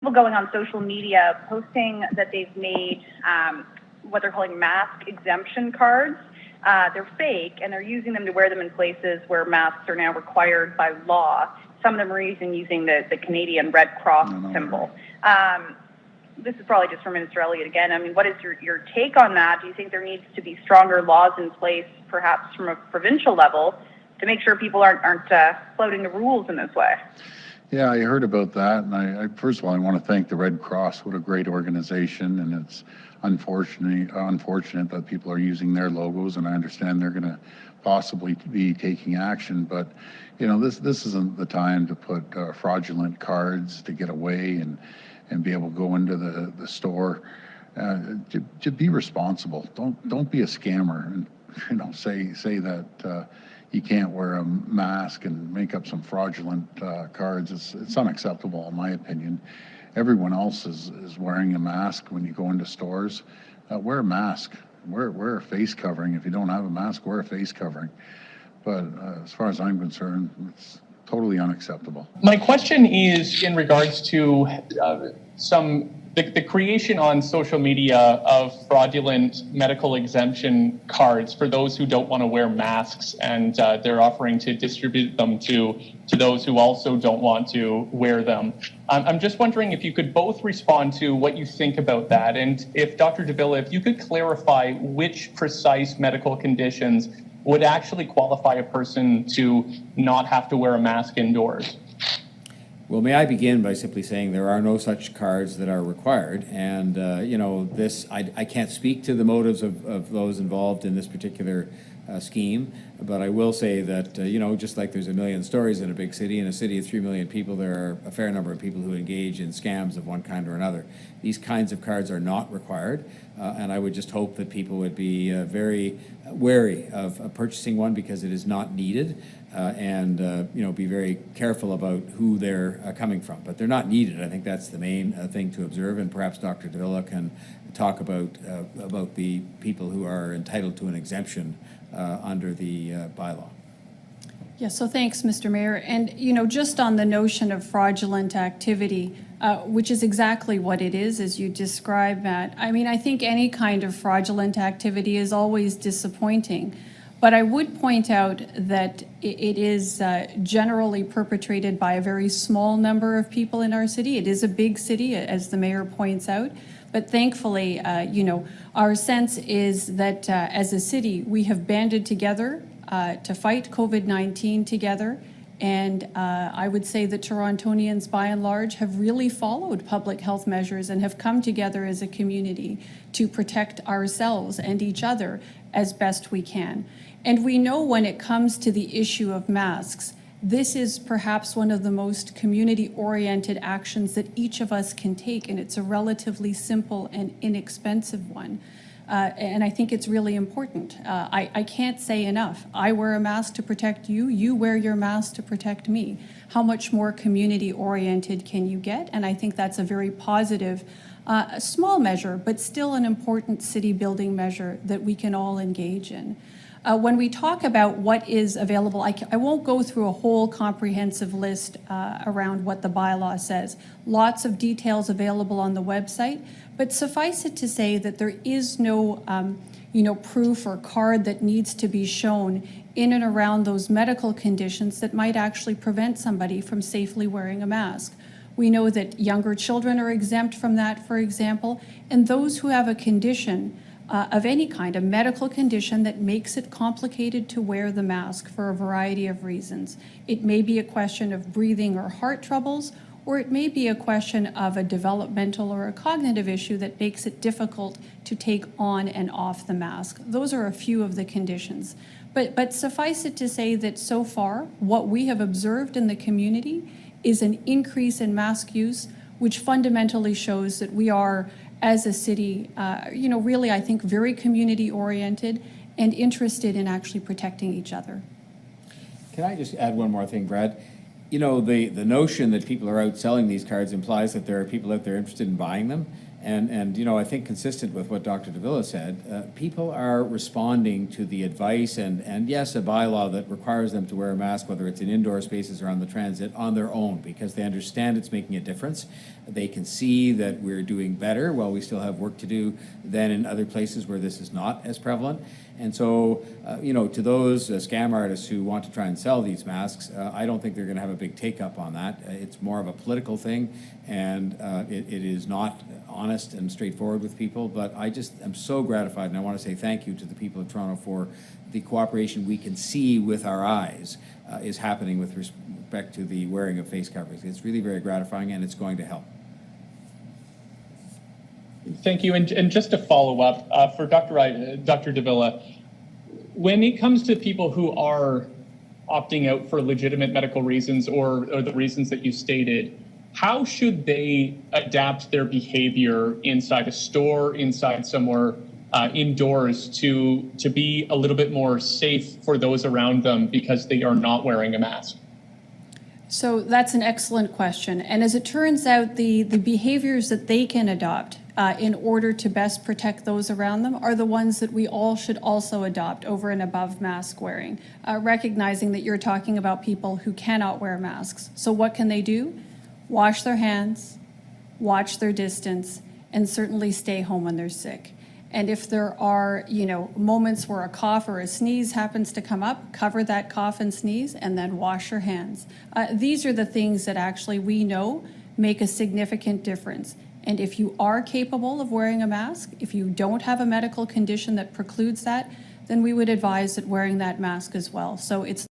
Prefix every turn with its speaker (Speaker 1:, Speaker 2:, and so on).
Speaker 1: people going on social media posting that they've made what they're calling mask exemption cards. They're fake, and they're using them to wear them in places where masks are now required by law. Some of them are using the Canadian Red Cross symbol. This is probably just for Minister Elliott again. I mean, what is your take on that? Do you think there needs to be stronger laws in place, perhaps from a provincial level, to make sure people aren't flouting the rules in this way?
Speaker 2: Yeah, I heard about that, and I first of all, I want to thank the Red Cross. What a great organization, and it's unfortunate that people are using their logos, and I understand they're going to possibly be taking action. But you know, this isn't the time to put fraudulent cards to get away and be able to go into the store. To be responsible. Don't be a scammer and say that you can't wear a mask and make up some fraudulent cards. It's unacceptable in my opinion. Everyone else is wearing a mask when you go into stores. Wear a mask. Wear a face covering. If you don't have a mask, wear a face covering. But as far as I'm concerned, it's totally unacceptable.
Speaker 3: My question is in regards to the creation on social media of fraudulent medical exemption cards for those who don't want to wear masks, and they're offering to distribute them to those who also don't want to wear them. I'm just wondering if you could both respond to what you think about that, and if Dr. Davila, if you could clarify which precise medical conditions would actually qualify a person to not have to wear a mask indoors.
Speaker 4: Well, may I begin by simply saying there are no such cards that are required, and I can't speak to the motives of those involved in this particular scheme, but I will say that just like there's a million stories in a big city, in a city of 3 million people, there are a fair number of people who engage in scams of one kind or another. These kinds of cards are not required, and I would just hope that people would be very wary of purchasing one because it is not needed. And be very careful about who they're coming from. But they're not needed. I think that's the main thing to observe, and perhaps Dr. Davila can talk about the people who are entitled to an exemption under the bylaw.
Speaker 5: Yeah, so thanks, Mr. Mayor. And, just on the notion of fraudulent activity, which is exactly what it is, as you described, Matt. I mean, I think any kind of fraudulent activity is always disappointing. But I would point out that it is generally perpetrated by a very small number of people in our city. It is a big city, as the mayor points out. But thankfully, our sense is that as a city, we have banded together to fight COVID-19 together. And I would say that Torontonians, by and large, have really followed public health measures and have come together as a community to protect ourselves and each other as best we can. And we know when it comes to the issue of masks, this is perhaps one of the most community-oriented actions that each of us can take, and it's a relatively simple and inexpensive one. And I think it's really important. I can't say enough. I wear a mask to protect you. You wear your mask to protect me. How much more community-oriented can you get? And I think that's a very positive, a small measure, but still an important city-building measure that we can all engage in. When we talk about what is available, I won't go through a whole comprehensive list around what the bylaw says. Lots of details available on the website, but suffice it to say that there is no proof or card that needs to be shown in and around those medical conditions that might actually prevent somebody from safely wearing a mask. We know that younger children are exempt from that, for example, and those who have a condition of any kind, a medical condition that makes it complicated to wear the mask for a variety of reasons. It may be a question of breathing or heart troubles, or it may be a question of a developmental or a cognitive issue that makes it difficult to take on and off the mask. Those are a few of the conditions. But suffice it to say that so far, what we have observed in the community is an increase in mask use, which fundamentally shows that we are, as a city, really, I think, very community-oriented and interested in actually protecting each other.
Speaker 4: Can I just add one more thing, Brad? The notion that people are out selling these cards implies that there are people out there interested in buying them. And you know, I think consistent with what Dr. Davila said, people are responding to the advice and yes, a bylaw that requires them to wear a mask, whether it's in indoor spaces or on the transit, on their own, because they understand it's making a difference. They can see that we're doing better while we still have work to do than in other places where this is not as prevalent. And so, you know, to those scam artists who want to try and sell these masks, I don't think they're going to have a big take-up on that. It's more of a political thing, and it is not honest and straightforward with people. But I just am so gratified, and I want to say thank you to the people of Toronto for the cooperation we can see with our eyes is happening with respect to the wearing of face coverings. It's really very gratifying, and it's going to help.
Speaker 3: Thank you. And just to follow up, for Dr. Davila, when it comes to people who are opting out for legitimate medical reasons or the reasons that you stated, how should they adapt their behavior inside a store, inside somewhere indoors to be a little bit more safe for those around them because they are not wearing a mask?
Speaker 5: So that's an excellent question. And as it turns out, the behaviors that they can adopt in order to best protect those around them are the ones that we all should also adopt over and above mask wearing, recognizing that you're talking about people who cannot wear masks. So what can they do? Wash their hands, watch their distance, and certainly stay home when they're sick. And if there are, you know, moments where a cough or a sneeze happens to come up, cover that cough and sneeze and then wash your hands. These are the things that actually we know make a significant difference. And if you are capable of wearing a mask, if you don't have a medical condition that precludes that, then we would advise that wearing that mask as well. So it's